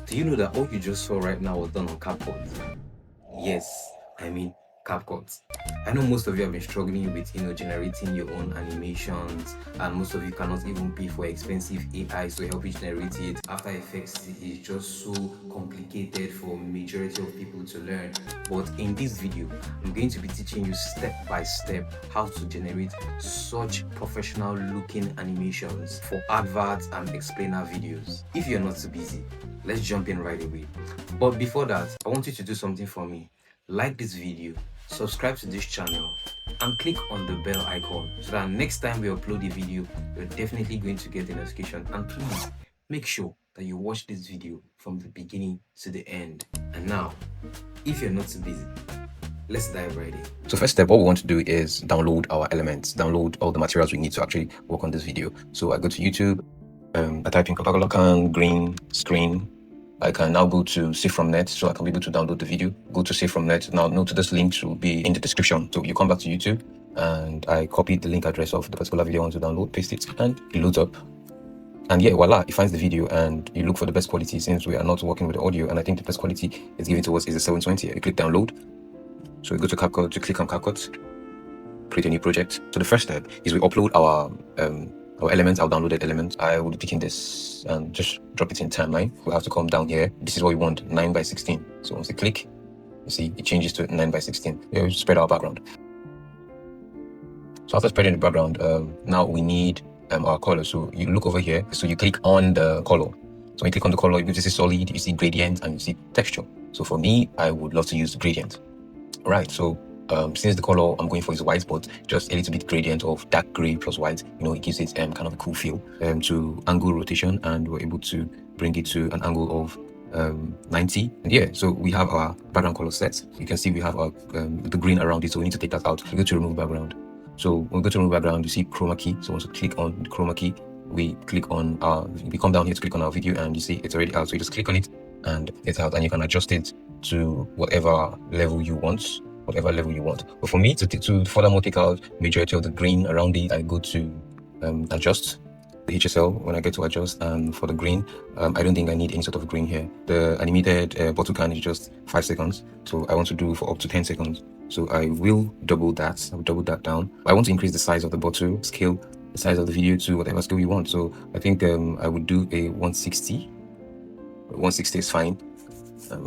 Do you know that all you just saw right now was done on CapCut? Yes, I mean CapCut. I know most of you have been struggling with generating your own animations, and most of you cannot even pay for expensive AI to help you generate it. After Effects is just so complicated for majority of people to learn. But in this video, I'm going to be teaching you step by step how to generate such professional looking animations for adverts and explainer videos. If you're not too busy, let's jump in right away. But before that, I want you to do something for me. Like this video, subscribe to this channel, and click on the bell icon so that next time we upload a video, you're definitely going to get a notification. And please make sure that you watch this video from the beginning to the end. And now, if you're not too busy, let's dive right in. So first step, what we want to do is download our elements, download all the materials we need to actually work on this video. So I go to YouTube, I type in Coca-Cola green screen. I can now go to save from net, so I can be able to download the video. Go to save from net. Now note this link will be in the description. So you come back to YouTube and I copy the link address of the particular video I want to download, paste it, and it loads up. And yeah, voila, it finds the video and you look for the best quality since we are not working with the audio. And I think the best quality is given to us is a 720. You click download. So we go to CapCut, to click on CapCut, create a new project. So the first step is we upload our elements, our downloaded elements. I will be picking this and just drop it in timeline. We have to come down here. This is what we want, 9 by 16. So once you click, you see it changes to 9 by 16. Yeah, we spread our background. So after spreading the background, now we need our color. So you look over here. So you click on the color. So when you click on the color, you see solid, you see gradient, and you see texture. So for me, I would love to use gradient. Right. So since the color I'm going for is white, but just a little bit gradient of dark gray plus white, it gives it kind of a cool feel. To angle rotation, and we're able to bring it to an angle of 90. And yeah, so we have our background color set. You can see we have our the green around it, so we need to take that out. We go to remove background. So when we go to remove background, you see chroma key. So once we click on the chroma key, we click on we come down here to click on our video, and you see it's already out. So you just click on it and it's out, and you can adjust it to whatever level you want. But for me, to furthermore take out majority of the green around it, I go to adjust the HSL. When I get to adjust, and for the green, I don't think I need any sort of green here. The animated bottle can is just 5 seconds, so I want to do for up to 10 seconds. So I will double that. I'll double that down. I want to increase the size of the bottle, scale the size of the video to whatever scale you want. So I think I would do a 160. 160 is fine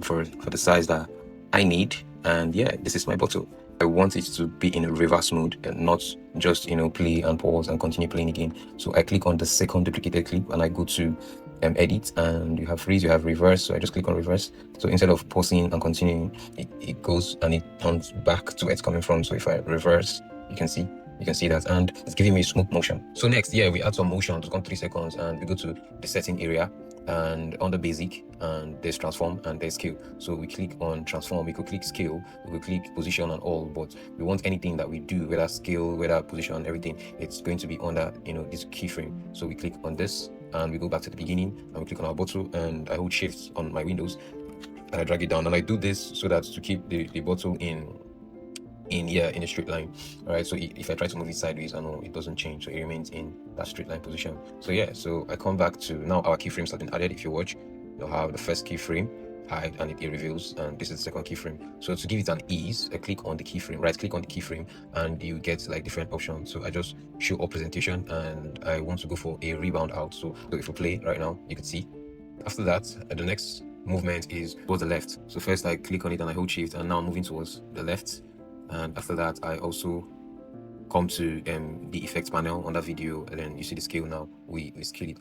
for the size that I need. And yeah, this is my bottle. I want it to be in a reverse mode and not just play and pause and continue playing again. So I click on the second duplicated clip and I go to edit, and you have freeze, you have reverse. So I just click on reverse. So instead of pausing and continuing, it goes and it turns back to where it's coming from. So if I reverse, you can see that, and it's giving me smooth motion. So next, yeah, we add some motion to 3 seconds, and we go to the setting area, and under basic, and there's transform and there's scale. So we click on transform, we could click scale, we could click position and all, but we want anything that we do, whether scale, whether position, everything, it's going to be under this keyframe. So we click on this and we go back to the beginning, and we click on our bottle, and I hold shift on my windows and I drag it down, and I do this so that to keep the bottle in a straight line. All right, so if I try to move it sideways, I know it doesn't change, so it remains in that straight line position. So yeah, so I come back to now our keyframes have been added. If you watch, you'll have the first keyframe hide, and it reveals, and this is the second keyframe. So to give it an ease, I click on the keyframe, right click on the keyframe, and you get like different options. So I just show up presentation, and I want to go for a rebound out. So if we play right now, you can see after that the next movement is towards the left. So first I click on it and I hold shift, and now I'm moving towards the left. And after that, I also come to the effects panel on that video, and then you see the scale. Now we scale it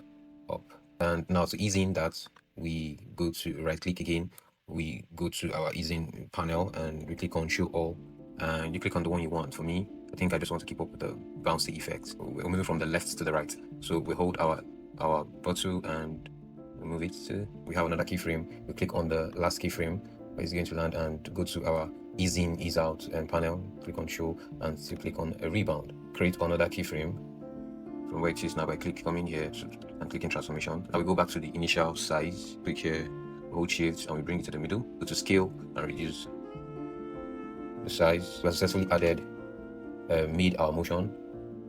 up, and now to ease in that, we go to right click again, we go to our easing panel, and we click on show all, and you click on the one you want. For me, I think I just want to keep up with the bouncy effect. We're moving from the left to the right, so we hold our bottle and we move it to, we have another keyframe. We click on the last keyframe where it's going to land, and go to our ease in, ease out panel, click on show, and to click on a rebound. Create another keyframe from where it is now by coming here and clicking transformation. Now we go back to the initial size, click here, hold shift, and we bring it to the middle. Go to scale and reduce the size. We have successfully added made our motion.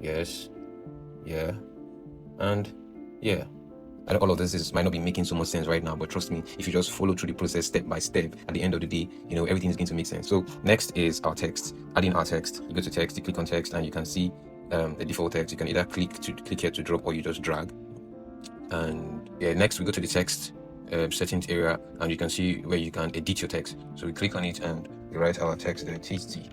Yes, yeah, and yeah. I know all of this might not be making so much sense right now, but trust me, if you just follow through the process step by step, at the end of the day, everything is going to make sense. So next is our text. Adding our text. You go to text, you click on text, and you can see the default text. You can either click here to drop, or you just drag. And yeah, next we go to the text settings area, and you can see where you can edit your text. So we click on it and we write our text there, TT.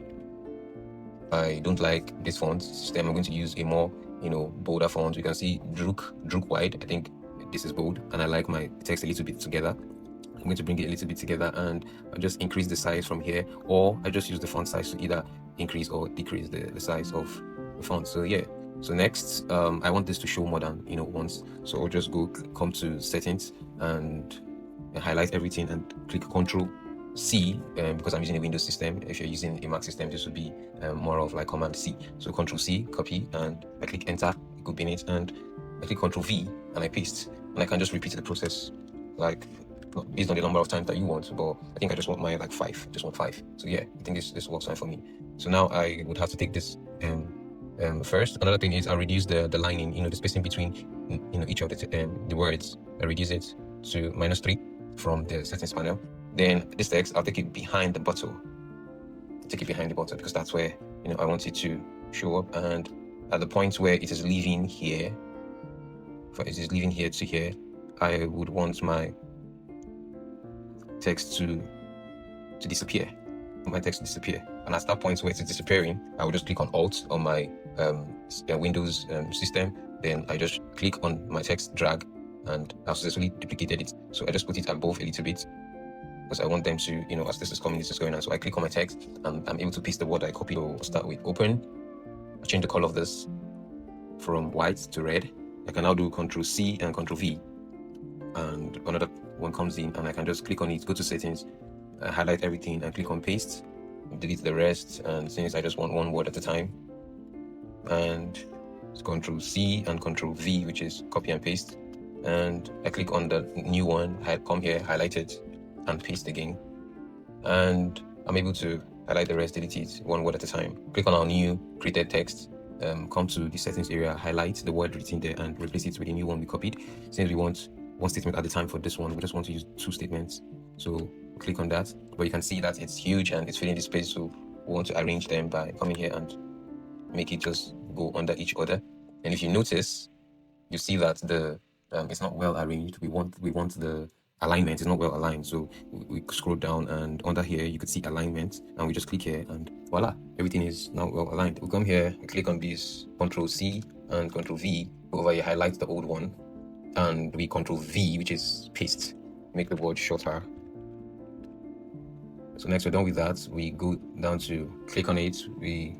I don't like this font system. I'm going to use a more bolder font. You can see Druk wide. I think this is bold, and I like my text a little bit together. I'm going to bring it a little bit together, and I'll just increase the size from here, or I just use the font size to either increase or decrease the size of the font. So yeah, so next I want this to show more than once, so I'll just come to settings and highlight everything and click Ctrl C, because I'm using a Windows system. If you're using a Mac system, this would be more of like Command C. So Ctrl C, copy, and I click enter, it could be in it, and I click Ctrl V and I paste, and I can just repeat the process like based on the number of times that you want. But I think I just want mine like 5. Just want 5. So yeah, I think this works fine for me. So now I would have to take this first. Another thing is I'll reduce the lining, the spacing between each of the words. I reduce it to -3 from the settings panel. Then this text, I'll take it behind the bottle. Take it behind the bottle because that's where I want it to show up. And at the point where it is leaving here, to here, I would want my text to disappear. My text to disappear. And at that point where it's disappearing, I will just click on Alt on my Windows system. Then I just click on my text, drag, and I've successfully duplicated it. So I just put it above a little bit, because I want them to, as this is coming, this is going on. So I click on my text and I'm able to paste the word I copied. Or start with open. I change the color of this from white to red. I can now do Ctrl C and Ctrl V, and another one comes in, and I can just click on it, go to settings, highlight everything, and click on paste, delete the rest. And since I just want one word at a time, and it's Ctrl C and Ctrl V, which is copy and paste, and I click on the new one, I come here, highlight it, and paste again, and I'm able to highlight the rest, delete it one word at a time. Click on our new created text, come to the settings area, highlight the word written there, and replace it with the new one we copied. Since we want one statement at a time for this one, we just want to use 2 statements, so click on that. But you can see that it's huge and it's filling the space, so we want to arrange them by coming here and make it just go under each other. And if you notice, you see that the it's not well arranged. We want the alignment is not well aligned, so we scroll down, and under here you could see alignment, and we just click here, and voila, everything is now well aligned. We come here, we click on this, Ctrl C and Ctrl V, over here highlight the old one, and we Ctrl V, which is paste, make the word shorter. So next we're done with that, we go down to click on it, we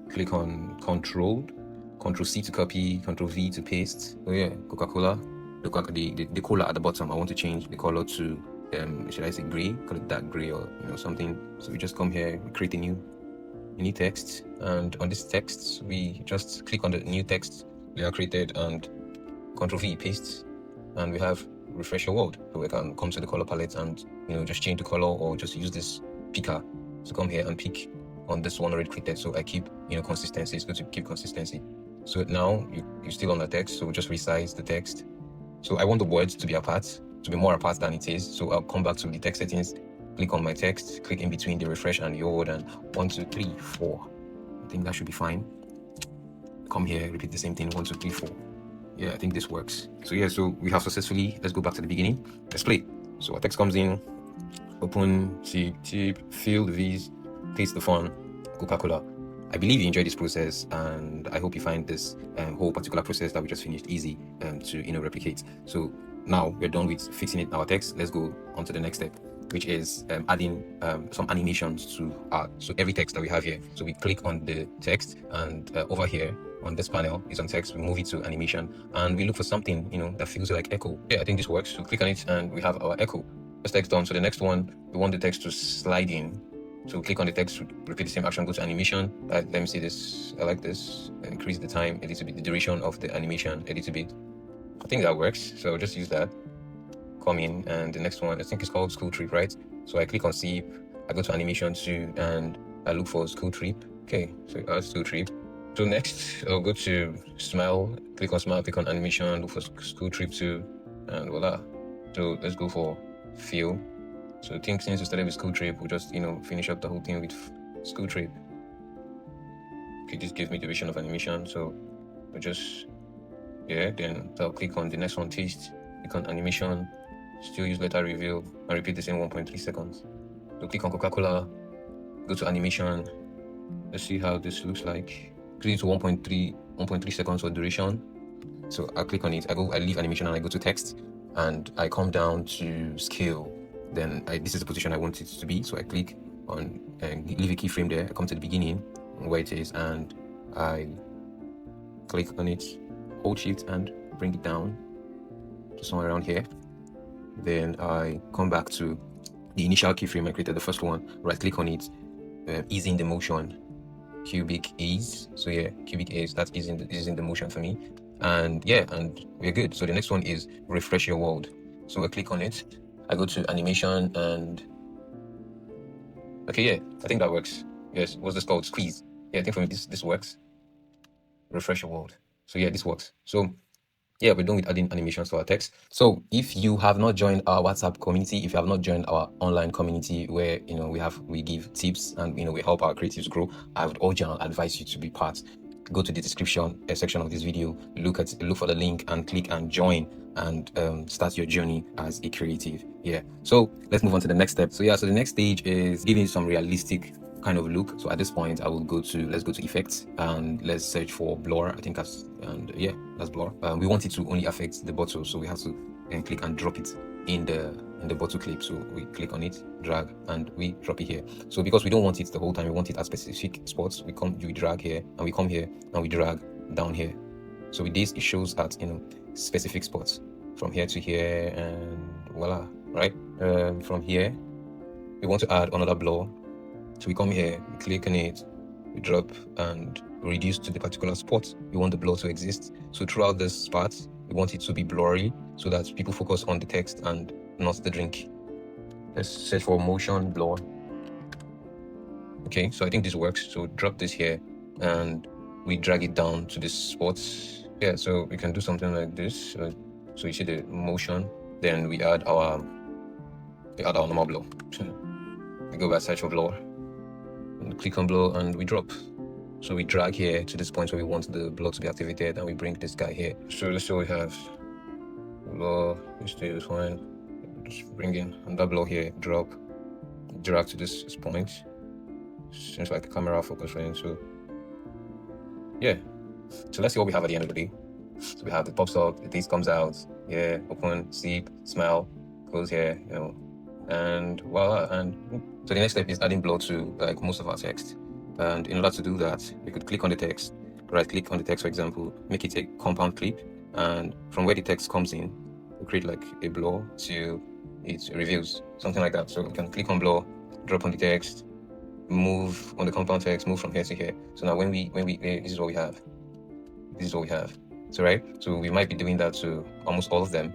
click on Ctrl C to copy, Ctrl V to paste. Oh yeah, Coca-Cola. The cola at the bottom, I want to change the color to should I say gray, call it dark gray, or something. So we just come here, we create a new text, and on this text we just click on the new text we have created and Ctrl V, paste, and we have refresh your world. So we can come to the color palette and just change the color, or just use this picker to come here and pick on this one already created. So I keep consistency. It's good to keep consistency. So now you're still on the text, so just resize the text. So I want the words to be apart, to be more apart than it is. So I'll come back to the text settings, click on my text, click in between the refresh and your word, and 1, 2, 3, 4. I think that should be fine. Come here, repeat the same thing, 1, 2, 3, 4. Yeah, I think this works. So yeah, so we have successfully, let's go back to the beginning. Let's play. So our text comes in, open, tip, fill the V's, taste the fun, Coca-Cola. I believe you enjoyed this process, and I hope you find this whole particular process that we just finished easy to replicate. So now we're done with fixing it our text. Let's go on to the next step, which is adding some animations to our every text that we have here. So we click on the text, and over here on this panel is on text. We move it to animation, and we look for something that feels like echo. Yeah, I think this works. So click on it, and we have our echo. This text done. So the next one, we want the text to slide in. So click on the text to repeat the same action, go to animation. Let me see this. I like this. Increase the time a little bit, the duration of the animation a little bit. I think that works. So I'll just use that. Come in, and the next one, I think it's called School Trip, right? So I click on Save. I go to animation 2, and I look for School Trip. Okay, so that's School Trip. So next, I'll go to Smile. Click on Smile, click on Animation, look for School Trip 2. and voila. So let's go for fill. So I think since we started with school trip, we'll just finish up the whole thing with school trip. Okay, this gives me the vision of animation, so we'll just then I'll click on the next one, taste, click on animation, still use letter reveal, and repeat the same 1.3 seconds. So click on Coca-Cola, go to animation. Let's see how this looks like. Click it to 1.3 seconds for duration. So I click on it, I leave animation and I go to text, and I come down to scale. Then this is the position I want it to be. So I click on and leave a keyframe there. I come to the beginning where it is, and I click on it, hold shift and bring it down to somewhere around here. Then I come back to the initial keyframe I created, the first one, right click on it, easing the motion, cubic ease. So cubic ease, that's easing the motion for me. And and we're good. So the next one is refresh your world. So I click on it, I go to animation, and okay, I think that works. Yes, what's this called? Squeeze. I think for me this works. Refresh your world. So this works. So we're done with adding animations to our text. So if you have not joined our WhatsApp community, if you have not joined our online community where we give tips and we help our creatives grow, I would urge and advise you to be part. Go to the description section of this video, look for the link and click and join, and start your journey as a creative. So let's move on to the next step. So the next stage is giving you some realistic kind of look. So at this point I will let's go to effects and let's search for blur. I think that's blur. We want it to only affect the bottle, so we have to click and drop it in the bottle clip. So we click on it, drag, and we drop it here. So because we don't want it the whole time, we want it at specific spots, we drag here, and we come here and we drag down here. So with this it shows at specific spots from here to here, and voila, right? From here we want to add another blur. So we come here, we click on it, we drop and reduce to the particular spot we want the blur to exist. So throughout this part, we want it to be blurry so that people focus on the text and not the drink. Let's search for motion blur. Okay, so I think this works. So drop this here and we drag it down to this spot. So we can do something like this. So you see the motion, then we add our normal blur. We go back, search for blur, and click on blur, and we drop. So we drag here to this point where we want the blur to be activated, and we bring this guy here. So let's say we have blur, we stay this one, just bring in another blur here, drop, drag to this point. Seems like a camera focus frame. So so let's see what we have at the end of the day. So we have the pops up, the taste comes out, open, sip, smell, goes here, and voila. And so the next step is adding blur to like most of our text. And in order to do that, we could click on the text, right click on the text, for example, make it a compound clip, and from where the text comes in, we create like a blur till it reveals, something like that. So we can click on blur, drop on the text, move on the compound text, move from here to here. So now when we this is what we have. So so we might be doing that to almost all of them,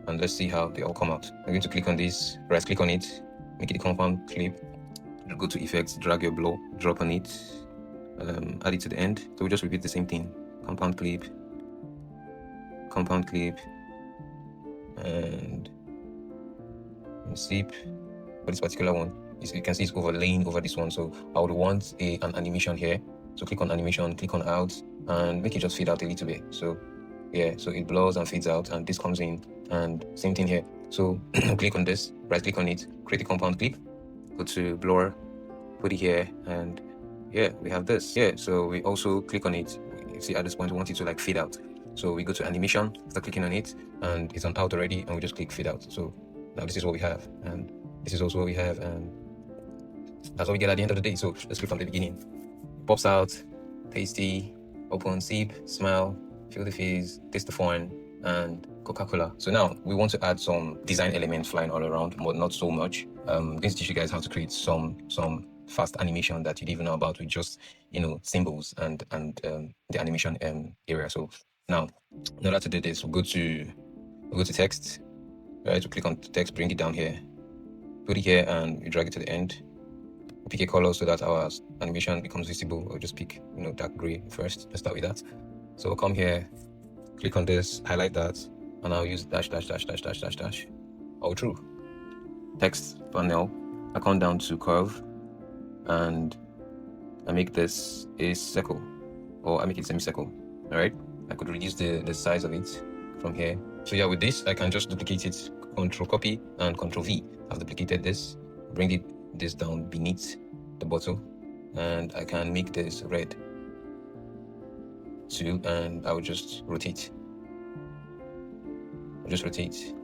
and let's see how they all come out. I'm going to click on this, right click on it, make it a compound clip, go to effects, drag your blur, drop on it, add it to the end. So we just repeat the same thing, compound clip, and sip. For this particular one, you can see it's overlaying over this one, so I would want an animation here. So click on animation, click on out, and make it just fade out a little bit. So so it blurs and fades out, and this comes in, and same thing here. So click on this, right click on it, create a compound clip, go to blur, put it here, and we have this. So we also click on it. You see at this point we want it to like fade out, so we go to animation, start clicking on it, and it's on out already, and we just click fade out. So now this is what we have, and this is also what we have, and that's what we get at the end of the day. So let's click from the beginning. Pops out, tasty, open, sip, smell, feel the fizz, taste the fun, and Coca-Cola. So now we want to add some design elements flying all around, but not so much. I'm going to teach you guys how to create some fast animation that you didn't even know about with just symbols and the animation area. So now in order to do this, we'll go to text, right? So click on text, bring it down here, put it here, and you drag it to the end. Pick a color so that our animation becomes visible. Or just pick dark gray first. Let's start with that. So we'll come here, click on this, highlight that, and I'll use dash dash dash dash dash dash dash. All true. Text panel. I come down to curve, and I make this a circle, or I make it semicircle. All right. I could reduce the size of it from here. So yeah, with this I can just duplicate it. Control copy and Control V. I've duplicated this. Bring this down beneath the bottle, and I can make this red too, and I will just rotate. Rotate,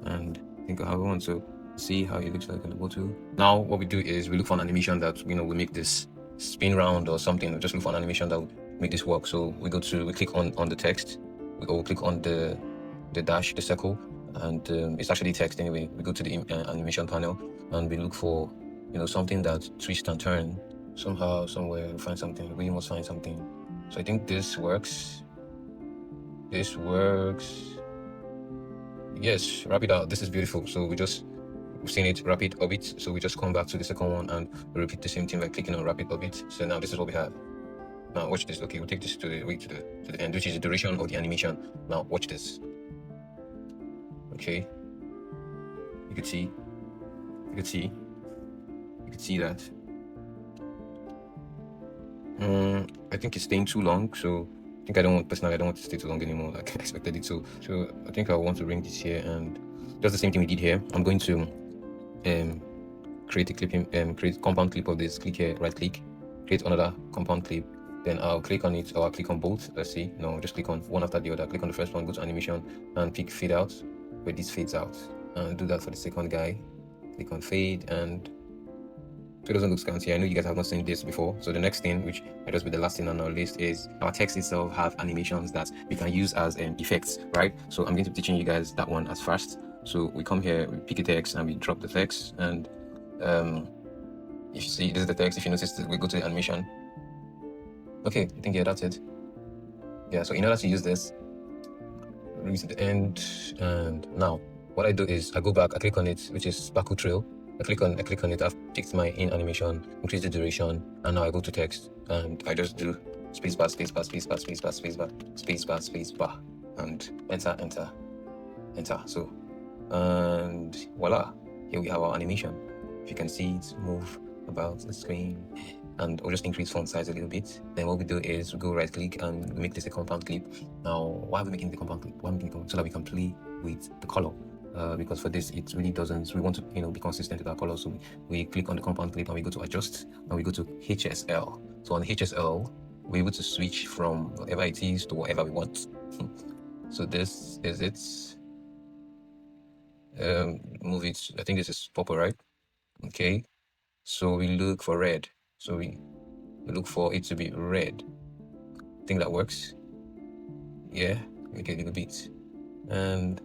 and I think I have one to see how it looks like in the bottle. Now what we do is we look for an animation that will make this spin round or something. We just look for an animation that will make this work. So we click on the text, we click on the dash, the circle, and it's actually text anyway. We go to the animation panel, and we look for something that twists and turn somehow, somewhere. We find something. We must find something. So I think this works. Yes, wrap it out. This is beautiful. So we've seen it, wrap it, orbit. So we just come back to the second one and repeat the same thing by clicking on wrap it, orbit. So now this is what we have. Now watch this. Okay, we'll take this to the end, which is the duration of the animation. Now watch this. Okay, you could see that. I think it's staying too long, so I think I don't want it to stay too long anymore, like I expected it to. So I think I want to bring this here, and just the same thing we did here. I'm going to create a clip, create compound clip of this. Click here, right click, create another compound clip. Then I'll click on it, or I'll click on both. Let's see. No, just click on one after the other. Click on the first one, go to animation, and pick fade out, where this fades out, and do that for the second guy. Click on fade, and so it doesn't look scanty. I know you guys have not seen this before. So the next thing, which I just be the last thing on our list, is our text itself have animations that we can use as effects, right? So I'm going to be teaching you guys that one as first. So we come here, we pick a text, and we drop the text. And if you see, this is the text. If you notice, we go to the animation. Okay, I think, yeah, that's it. Yeah, so in order to use this, bring it to the end. And now what I do is I go back, I click on it, which is sparkle trail. I click on it. I've picked my in animation, increase the duration, and now I go to text, and I just do spacebar, and enter. So, and voila, here we have our animation. If you can see it move about the screen, and we'll just increase font size a little bit. Then what we do is we go right click and make this a compound clip. Now, why are we making the compound clip? So that we can play with the color. Because for this it really doesn't, we want to be consistent with our color. So we click on the compound clip, and we go to adjust, and we go to HSL. So on HSL we're able to switch from whatever it is to whatever we want. So this is it. Move it, I think this is purple, right? Okay, so we look for red, so we look for it to be red. I think that works. Yeah, make it a little bit, and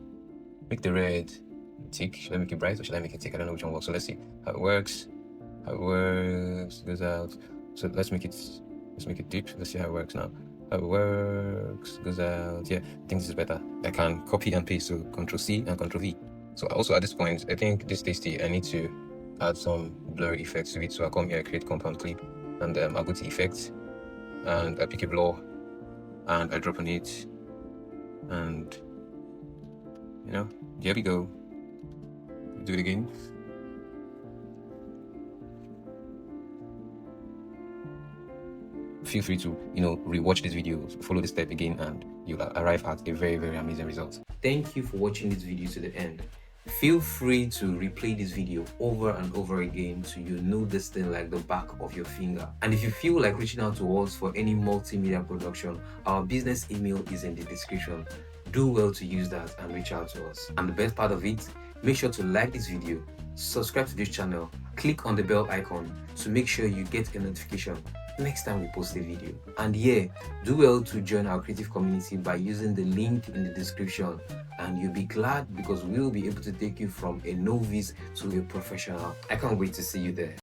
make the red tick. Should I make it bright or should I make it tick? I don't know which one works. So let's see how it works. Goes out. So let's make it deep. Let's see how it works now. How it works, goes out. Yeah, I think this is better. I can copy and paste. So Control C and Control V. So also at this point, I think this tasty, I need to add some blur effects to it. So I come here, create compound clip, and I'll go to effects, and I pick a blur, and I drop on it, and there we go. Do it again. Feel free to rewatch this video, follow the step again, and you'll arrive at a very, very amazing result. Thank you for watching this video to the end. Feel free to replay this video over and over again so you know this thing like the back of your finger. And if you feel like reaching out to us for any multimedia production, our business email is in the description. Do well to use that and reach out to us. And the best part of it, make sure to like this video, subscribe to this channel, click on the bell icon to make sure you get a notification next time we post a video. And yeah, do well to join our creative community by using the link in the description, and you'll be glad because we'll be able to take you from a novice to a professional. I can't wait to see you there.